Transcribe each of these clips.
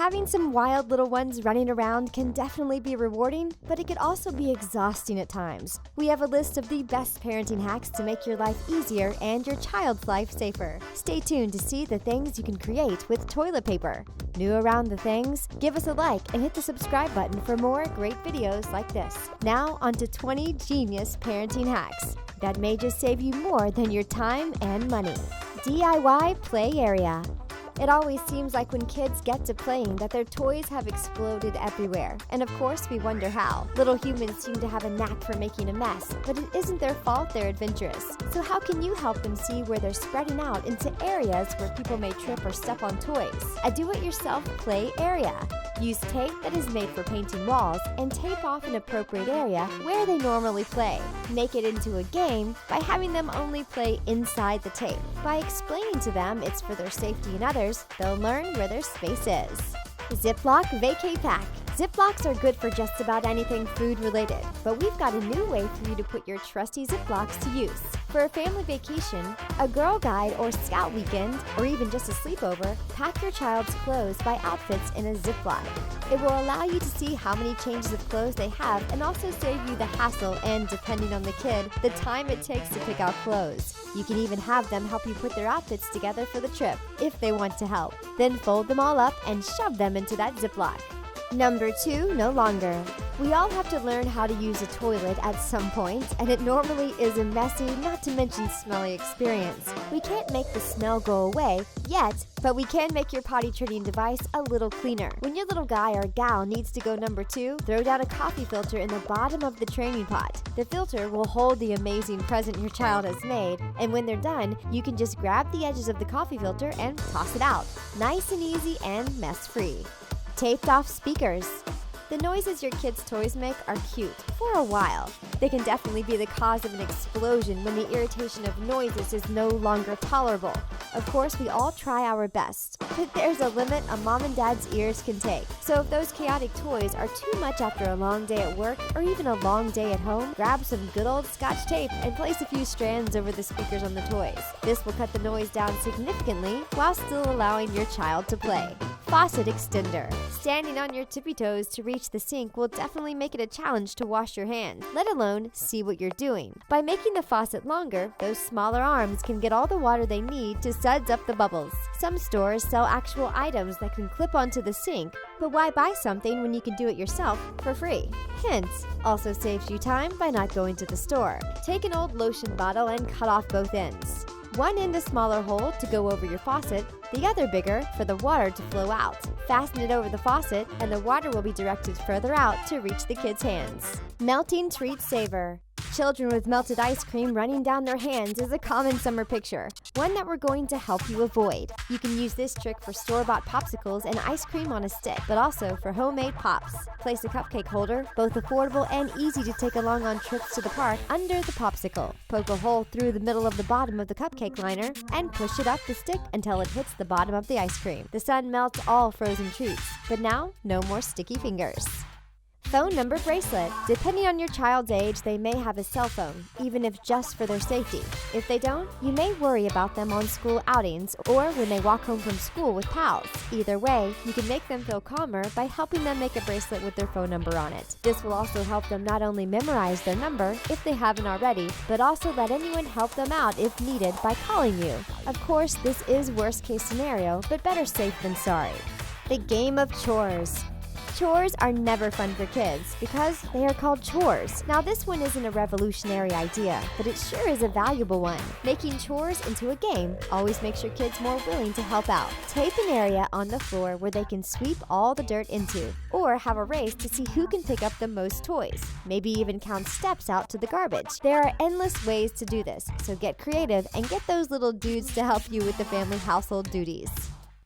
Having some wild little ones running around can definitely be rewarding, but it could also be exhausting at times. We have a list of the best parenting hacks to make your life easier and your child's life safer. Stay tuned to see the things you can create with toilet paper. New around the things? Give us a like and hit the subscribe button for more great videos like this. Now onto 20 genius parenting hacks that may just save you more than your time and money. DIY play area. It always seems like when kids get to playing that their toys have exploded everywhere. And of course, we wonder how. Little humans seem to have a knack for making a mess, but it isn't their fault they're adventurous. So how can you help them see where they're spreading out into areas where people may trip or step on toys? A do-it-yourself play area. Use tape that is made for painting walls and tape off an appropriate area where they normally play. Make it into a game by having them only play inside the tape. By explaining to them it's for their safety and others, they'll learn where their space is. Ziploc Vacay Pack. Ziplocs are good for just about anything food related, but we've got a new way for you to put your trusty Ziplocs to use. For a family vacation, a Girl Guide or Scout weekend, or even just a sleepover, pack your child's clothes by outfits in a Ziploc. It will allow you to see how many changes of clothes they have and also save you the hassle and, depending on the kid, the time it takes to pick out clothes. You can even have them help you put their outfits together for the trip, if they want to help. Then fold them all up and shove them into that Ziploc. Number 2, no longer. We all have to learn how to use a toilet at some point, and it normally is a messy, not to mention smelly experience. We can't make the smell go away yet, but we can make your potty training device a little cleaner. When your little guy or gal needs to go number 2, throw down a coffee filter in the bottom of the training pot. The filter will hold the amazing present your child has made, and when they're done, you can just grab the edges of the coffee filter and toss it out. Nice and easy and mess-free. Taped off speakers. The noises your kids' toys make are cute for a while. They can definitely be the cause of an explosion when the irritation of noises is no longer tolerable. Of course, we all try our best, but there's a limit a mom and dad's ears can take. So if those chaotic toys are too much after a long day at work or even a long day at home, grab some good old Scotch tape and place a few strands over the speakers on the toys. This will cut the noise down significantly while still allowing your child to play. Faucet extender. Standing on your tippy toes to reach the sink will definitely make it a challenge to wash your hands, let alone see what you're doing. By making the faucet longer, those smaller arms can get all the water they need to suds up the bubbles. Some stores sell actual items that can clip onto the sink, but why buy something when you can do it yourself for free? Hint, also saves you time by not going to the store. Take an old lotion bottle and cut off both ends. One end a smaller hole to go over your faucet, the other bigger for the water to flow out. Fasten it over the faucet and the water will be directed further out to reach the kid's hands. Melting treat saver. Children with melted ice cream running down their hands is a common summer picture, one that we're going to help you avoid. You can use this trick for store-bought popsicles and ice cream on a stick, but also for homemade pops. Place a cupcake holder, both affordable and easy to take along on trips to the park, under the popsicle. Poke a hole through the middle of the bottom of the cupcake liner and push it up the stick until it hits the bottom of the ice cream. The sun melts all frozen treats, but now no more sticky fingers. Phone number bracelet. Depending on your child's age, they may have a cell phone, even if just for their safety. If they don't, you may worry about them on school outings or when they walk home from school with pals. Either way, you can make them feel calmer by helping them make a bracelet with their phone number on it. This will also help them not only memorize their number, if they haven't already, but also let anyone help them out if needed by calling you. Of course, this is worst case scenario, but better safe than sorry. The game of chores. Chores are never fun for kids because they are called chores. Now this one isn't a revolutionary idea, but it sure is a valuable one. Making chores into a game always makes your kids more willing to help out. Tape an area on the floor where they can sweep all the dirt into, or have a race to see who can pick up the most toys. Maybe even count steps out to the garbage. There are endless ways to do this, so get creative and get those little dudes to help you with the family household duties.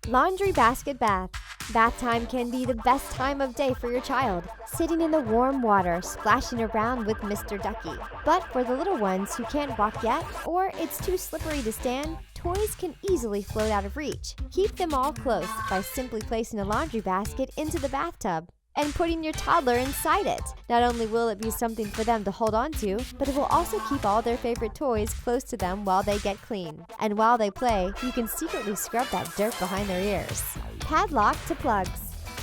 Laundry basket bath. Bath time can be the best time of day for your child, sitting in the warm water, splashing around with Mr. Ducky. But for the little ones who can't walk yet, or it's too slippery to stand, toys can easily float out of reach. Keep them all close by simply placing a laundry basket into the bathtub and putting your toddler inside it. Not only will it be something for them to hold on to, but it will also keep all their favorite toys close to them while they get clean. And while they play, you can secretly scrub that dirt behind their ears. Padlock to plugs.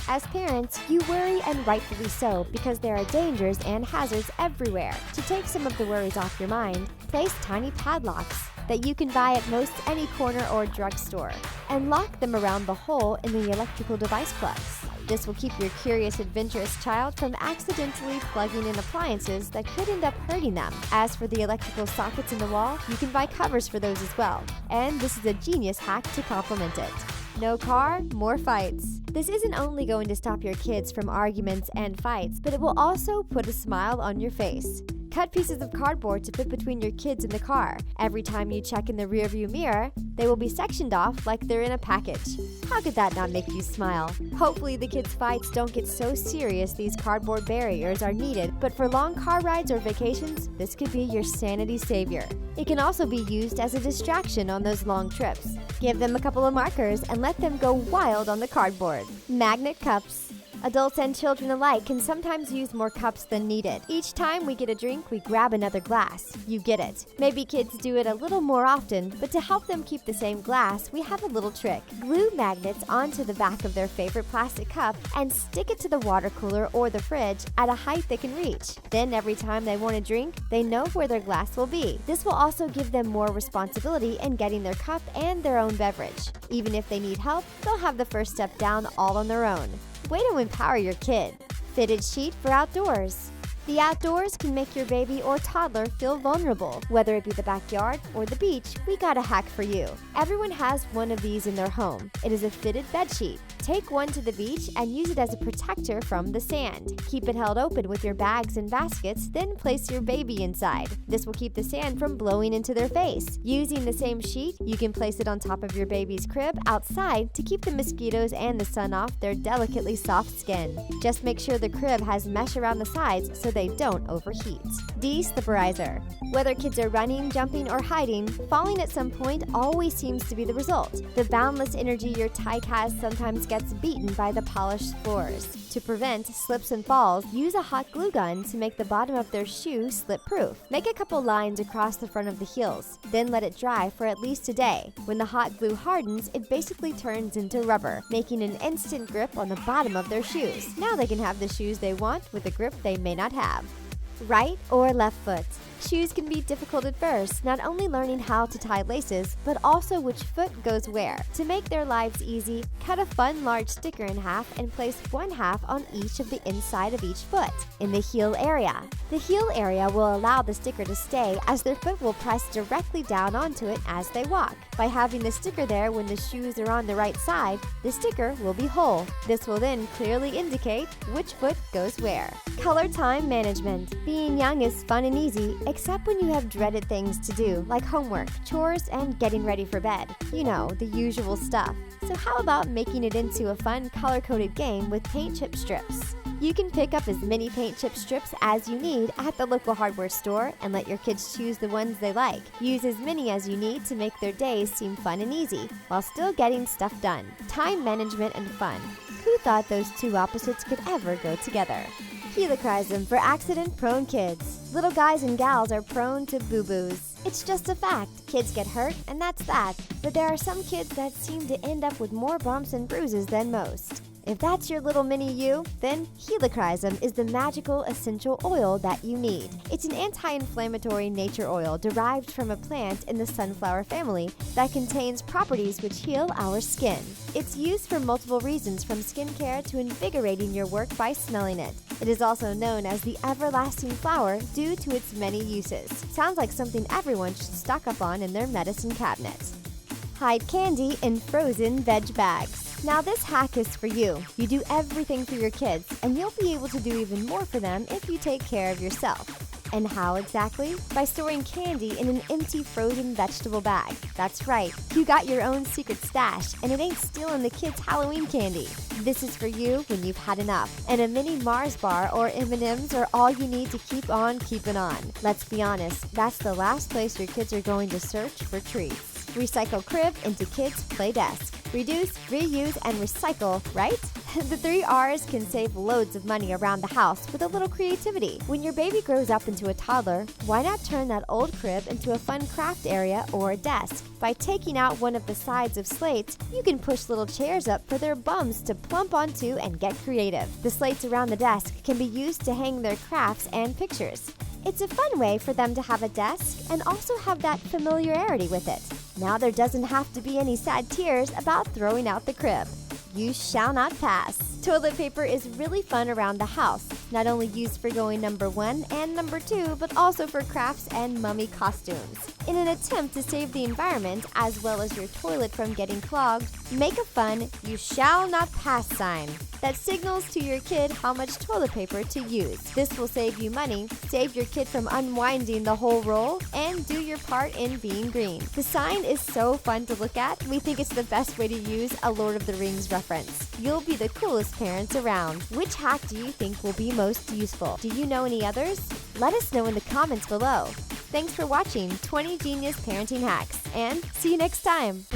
As parents, you worry, and rightfully so, because there are dangers and hazards everywhere. To take some of the worries off your mind, place tiny padlocks that you can buy at most any corner or drugstore, and lock them around the hole in the electrical device plugs. This will keep your curious, adventurous child from accidentally plugging in appliances that could end up hurting them. As for the electrical sockets in the wall, you can buy covers for those as well. And this is a genius hack to complement it. No car, more fights. This isn't only going to stop your kids from arguments and fights, but it will also put a smile on your face. Cut pieces of cardboard to fit between your kids in the car. Every time you check in the rearview mirror, they will be sectioned off like they're in a package. How could that not make you smile? Hopefully the kids' fights don't get so serious these cardboard barriers are needed, but for long car rides or vacations, this could be your sanity savior. It can also be used as a distraction on those long trips. Give them a couple of markers and let them go wild on the cardboard. Magnet cups. Adults and children alike can sometimes use more cups than needed. Each time we get a drink, we grab another glass. You get it. Maybe kids do it a little more often, but to help them keep the same glass, we have a little trick. Glue magnets onto the back of their favorite plastic cup and stick it to the water cooler or the fridge at a height they can reach. Then every time they want a drink, they know where their glass will be. This will also give them more responsibility in getting their cup and their own beverage. Even if they need help, they'll have the first step down all on their own. Way to empower your kid. Fitted sheet for outdoors. The outdoors can make your baby or toddler feel vulnerable. Whether it be the backyard or the beach, we got a hack for you. Everyone has one of these in their home. It is a fitted bedsheet. Take one to the beach and use it as a protector from the sand. Keep it held open with your bags and baskets, then place your baby inside. This will keep the sand from blowing into their face. Using the same sheet, you can place it on top of your baby's crib outside to keep the mosquitoes and the sun off their delicately soft skin. Just make sure the crib has mesh around the sides so they don't overheat. De-slipperizer. Whether kids are running, jumping, or hiding, falling at some point always seems to be the result. The boundless energy your tyke has sometimes gets beaten by the polished floors. To prevent slips and falls, use a hot glue gun to make the bottom of their shoe slip-proof. Make a couple lines across the front of the heels, then let it dry for at least a day. When the hot glue hardens, it basically turns into rubber, making an instant grip on the bottom of their shoes. Now they can have the shoes they want with a grip they may not have. Right or left foot. Shoes can be difficult at first, not only learning how to tie laces, but also which foot goes where. To make their lives easy, cut a fun large sticker in half and place one half on each of the inside of each foot, in the heel area. The heel area will allow the sticker to stay as their foot will press directly down onto it as they walk. By having the sticker there when the shoes are on the right side, the sticker will be whole. This will then clearly indicate which foot goes where. Color time management. Being young is fun and easy, except when you have dreaded things to do, like homework, chores, and getting ready for bed. You know, the usual stuff. So how about making it into a fun color-coded game with paint chip strips? You can pick up as many paint chip strips as you need at the local hardware store and let your kids choose the ones they like. Use as many as you need to make their days seem fun and easy, while still getting stuff done. Time management and fun. Who thought those two opposites could ever go together? Helichrysum for accident-prone kids. Little guys and gals are prone to boo-boos. It's just a fact. Kids get hurt, and that's that. But there are some kids that seem to end up with more bumps and bruises than most. If that's your little mini you, then Helichrysum is the magical essential oil that you need. It's an anti-inflammatory nature oil derived from a plant in the sunflower family that contains properties which heal our skin. It's used for multiple reasons, from skincare to invigorating your work by smelling it. It is also known as the everlasting flower due to its many uses. Sounds like something everyone should stock up on in their medicine cabinet. Hide candy in frozen veg bags. Now this hack is for you. You do everything for your kids, and you'll be able to do even more for them if you take care of yourself. And how exactly? By storing candy in an empty frozen vegetable bag. That's right, you got your own secret stash, and it ain't stealing the kids' Halloween candy. This is for you when you've had enough, and a mini Mars bar or M&Ms are all you need to keep on keeping on. Let's be honest, that's the last place your kids are going to search for treats. Recycle crib into kids' play desk. Reduce, reuse, and recycle, right? The 3 R's can save loads of money around the house with a little creativity. When your baby grows up into a toddler, why not turn that old crib into a fun craft area or a desk? By taking out one of the sides of slates, you can push little chairs up for their bums to plump onto and get creative. The slates around the desk can be used to hang their crafts and pictures. It's a fun way for them to have a desk and also have that familiarity with it. Now there doesn't have to be any sad tears about throwing out the crib. You shall not pass. Toilet paper is really fun around the house, not only used for going number 1 and number 2, but also for crafts and mummy costumes. In an attempt to save the environment as well as your toilet from getting clogged, make a fun "You shall not pass" sign that signals to your kid how much toilet paper to use. This will save you money, save your kid from unwinding the whole roll, and do your part in being green. The sign is so fun to look at, we think it's the best way to use a Lord of the Rings reference. You'll be the coolest parents around. Which hack do you think will be most useful? Do you know any others? Let us know in the comments below. Thanks for watching 20 Genius Parenting Hacks, and see you next time!